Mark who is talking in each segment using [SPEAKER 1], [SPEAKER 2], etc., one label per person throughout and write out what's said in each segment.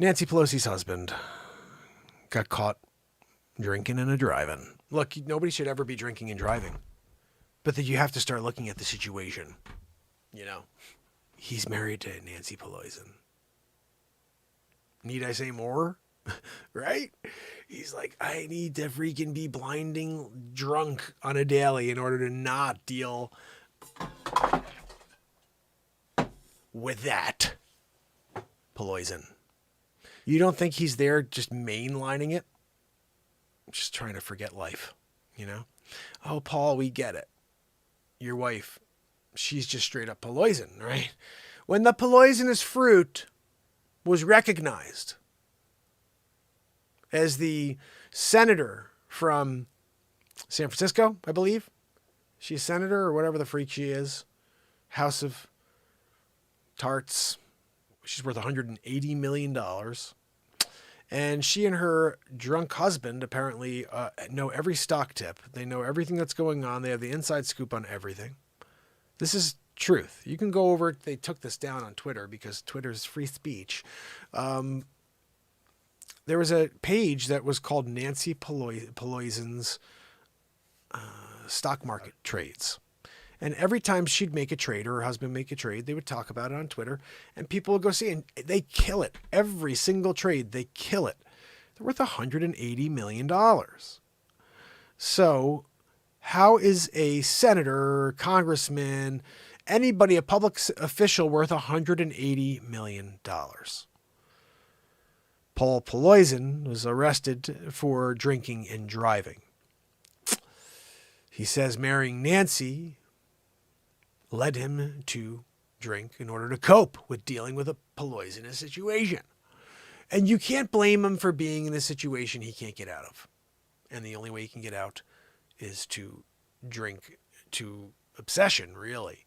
[SPEAKER 1] Nancy Pelosi's husband got caught drinking and driving. Look, nobody should ever be drinking and driving. But that you have to start looking at the situation. You know, he's married to Nancy Pelosi. Need I say more? Right? He's like, I need to freaking be blinding drunk on a daily in order to not deal with that. Pelosi. You don't think he's there just mainlining it? Just trying to forget life, you know? Oh, Paul, we get it. Your wife, she's just straight up Pelosi, right? When the poisonous fruit was recognized as the senator from San Francisco, I believe. She's a senator or whatever the freak she is. House of Tarts. She's worth $180 million. And she and her drunk husband apparently know every stock tip. They know everything that's going on. They have the inside scoop on everything. This is truth. You can go over. They took this down on Twitter because Twitter's free speech. There was a page that was called Nancy Pelosi's stock market trades. And every time she'd make a trade or her husband make a trade, they would talk about it on Twitter and people would go see it. And they kill it. Every single trade, they kill it. They're worth $180 million. So how is a senator, congressman, anybody, a public official worth $180 million? Paul Pelosi was arrested for drinking and driving. He says marrying Nancy led him to drink in order to cope with dealing with a Pelosi situation. And you can't blame him for being in a situation he can't get out of. And the only way he can get out is to drink to obsession, really.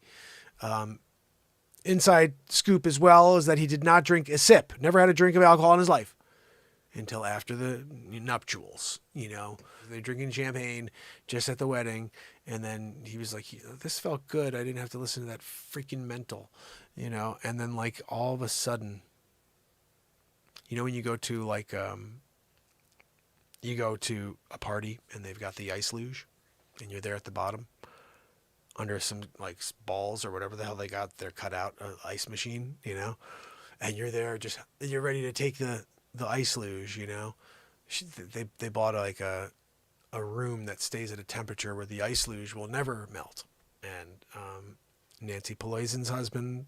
[SPEAKER 1] Inside scoop as well is that he did not drink a sip, never had a drink of alcohol in his life until after the nuptials. You know, they're drinking champagne just at the wedding. And then he was like, this felt good. I didn't have to listen to that freaking mental, you know? And then like all of a sudden, you know, when you go to like, you go to a party and they've got the ice luge and you're there at the bottom under some like balls or whatever the hell they got there cut out, ice machine, you know, and you're there just, you're ready to take the ice luge, you know. They bought like a room that stays at a temperature where the ice luge will never melt. And Nancy Pelosi's husband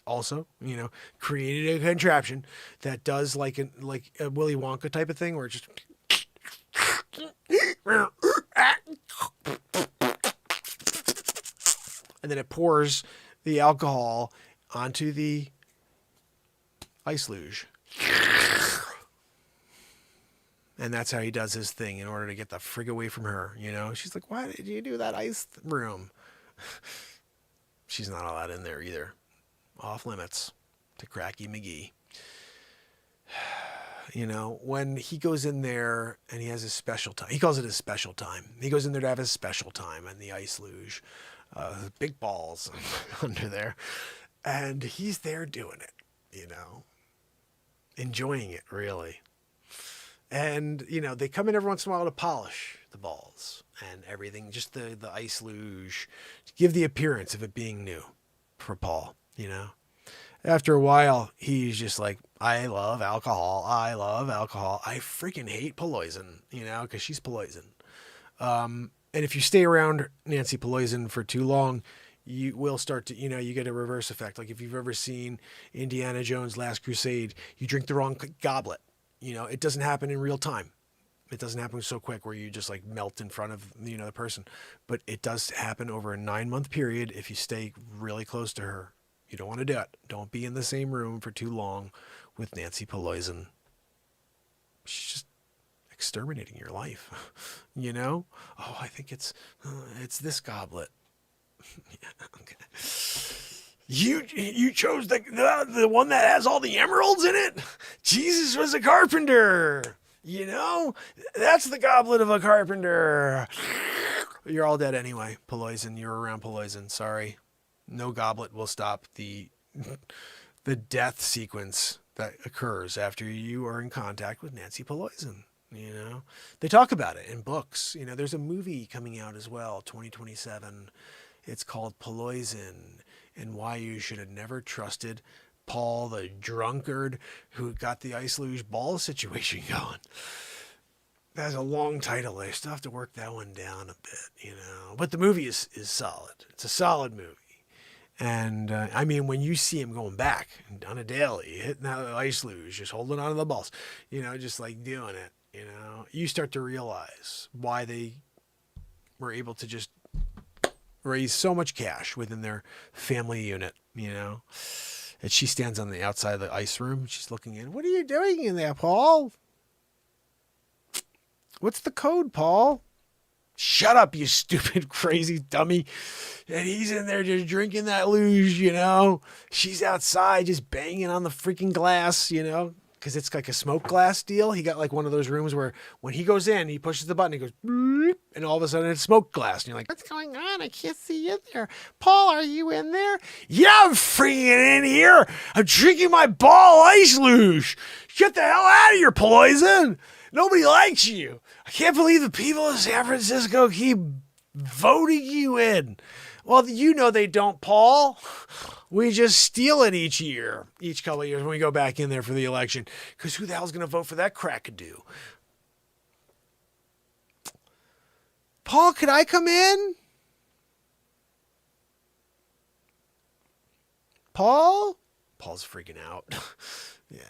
[SPEAKER 1] also, you know, created a contraption that does like a Willy Wonka type of thing where it just and then it pours the alcohol onto the ice luge. And that's how he does his thing in order to get the frig away from her, you know? She's like, why did you do that ice room? She's not allowed in there either. Off limits to Cracky McGee. You know, when he goes in there and he has his special time, he calls it his special time. He goes in there to have his special time on the ice luge. Big balls under there. And he's there doing it, you know? Enjoying it, really. And, you know, they come in every once in a while to polish the balls and everything, just the ice luge, to give the appearance of it being new for Paul, you know. After a while, he's just like, I love alcohol. I love alcohol. I freaking hate Pelosi, you know, because she's Pelosi. And if you stay around Nancy Pelosi for too long, you will start to, you know, you get a reverse effect. Like if you've ever seen Indiana Jones' Last Crusade, you drink the wrong goblet. You know, it doesn't happen in real time. It doesn't happen so quick where you just like melt in front of, you know, the person. But it does happen over a 9-month period if you stay really close to her. You don't want to do it. Don't be in the same room for too long with Nancy Pelosi. She's just exterminating your life, you know? Oh, I think it's this goblet. Yeah, okay. You chose the one that has all the emeralds in it? Jesus was a carpenter. You know? That's the goblet of a carpenter. You're all dead anyway, Pelosi. You're around Pelosi. Sorry. No goblet will stop the death sequence that occurs after you are in contact with Nancy Pelosi. You know, they talk about it in books. You know, there's a movie coming out as well, 2027. It's called Pelosi and Why You Should Have Never Trusted Paul the drunkard who got the ice luge ball situation going. That's a long title. I still have to work that one down a bit, you know. But the movie is solid. It's a solid movie. And, I mean, when you see him going back on a daily, hitting that ice luge, just holding on to the balls, you know, just like doing it, you know, you start to realize why they were able to just raise so much cash within their family unit, you know. And she stands on the outside of the ice room. She's looking in. What are you doing in there, Paul? What's the code, Paul? Shut up, you stupid, crazy dummy. And he's in there just drinking that luge, you know. She's outside just banging on the freaking glass, you know, because it's like a smoke glass deal. He got like one of those rooms where when he goes in, he pushes the button, he goes, bloop, and all of a sudden it's smoke glass. And you're like, what's going on? I can't see you there. Paul, are you in there? Yeah, I'm freaking in here. I'm drinking my ball ice luge. Get the hell out of here, Poison. Nobody likes you. I can't believe the people of San Francisco keep voting you in. Well, you know they don't, Paul. We just steal it each couple of years when we go back in there for the election. Because who the hell's going to vote for that crackadoo? Paul, could I come in? Paul? Paul's freaking out. Yeah.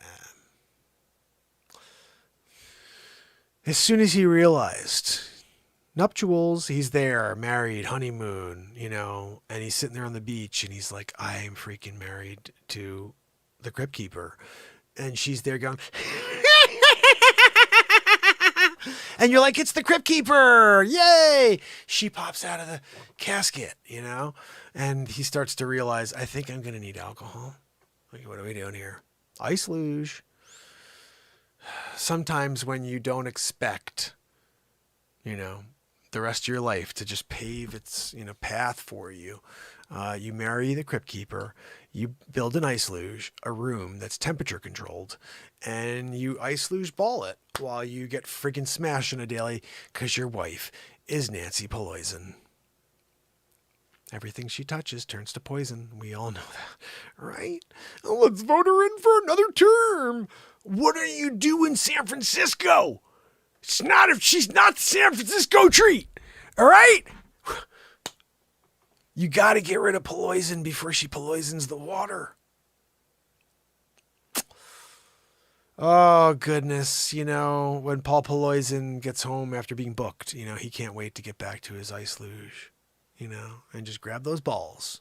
[SPEAKER 1] As soon as he realized nuptials, he's there, married, honeymoon, you know, and he's sitting there on the beach and he's like, I'm freaking married to the crypt keeper. And she's there going, and you're like, it's the crypt keeper. Yay. She pops out of the casket, you know, and he starts to realize, I think I'm going to need alcohol. Like, what are we doing here? Ice luge. Sometimes when you don't expect, you know, the rest of your life to just pave its, you know, path for you, you marry the crypt keeper, you build an ice luge, a room that's temperature controlled, and you ice luge ball it while you get freaking smashed on a daily because your wife is Nancy Pelosi. Everything she touches turns to poison. We all know that, right? Let's vote her in for another term. What are you doing, San Francisco? She's not the San Francisco treat. All right? You got to get rid of Pelosi before she poisons the water. Oh, goodness. You know, when Paul Pelosi gets home after being booked, you know, he can't wait to get back to his ice luge, you know, and just grab those balls.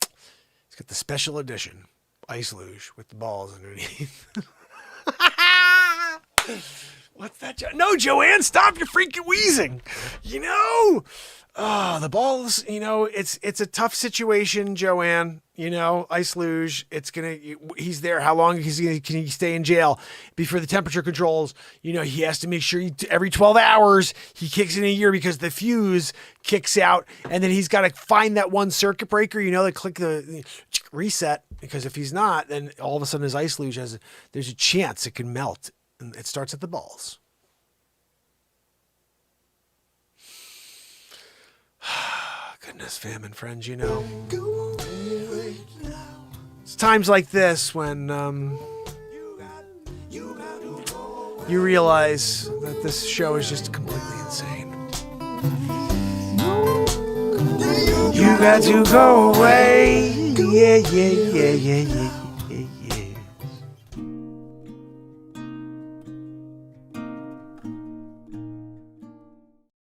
[SPEAKER 1] He's got the special edition ice luge with the balls underneath. What's that? No, Joanne, stop your freaking wheezing. You know, the balls, you know, it's a tough situation, Joanne, you know, ice luge. He's there. How long can he stay in jail before the temperature controls? You know, he has to make sure every 12 hours he kicks in a year because the fuse kicks out. And then he's got to find that one circuit breaker, you know, they click the reset, because if he's not, then all of a sudden his ice luge there's a chance it can melt. And it starts at the balls. Goodness, fam and friends, you know. It's times like this when you realize that this show is just completely insane. You got to go away. Yeah, yeah, yeah, yeah, yeah.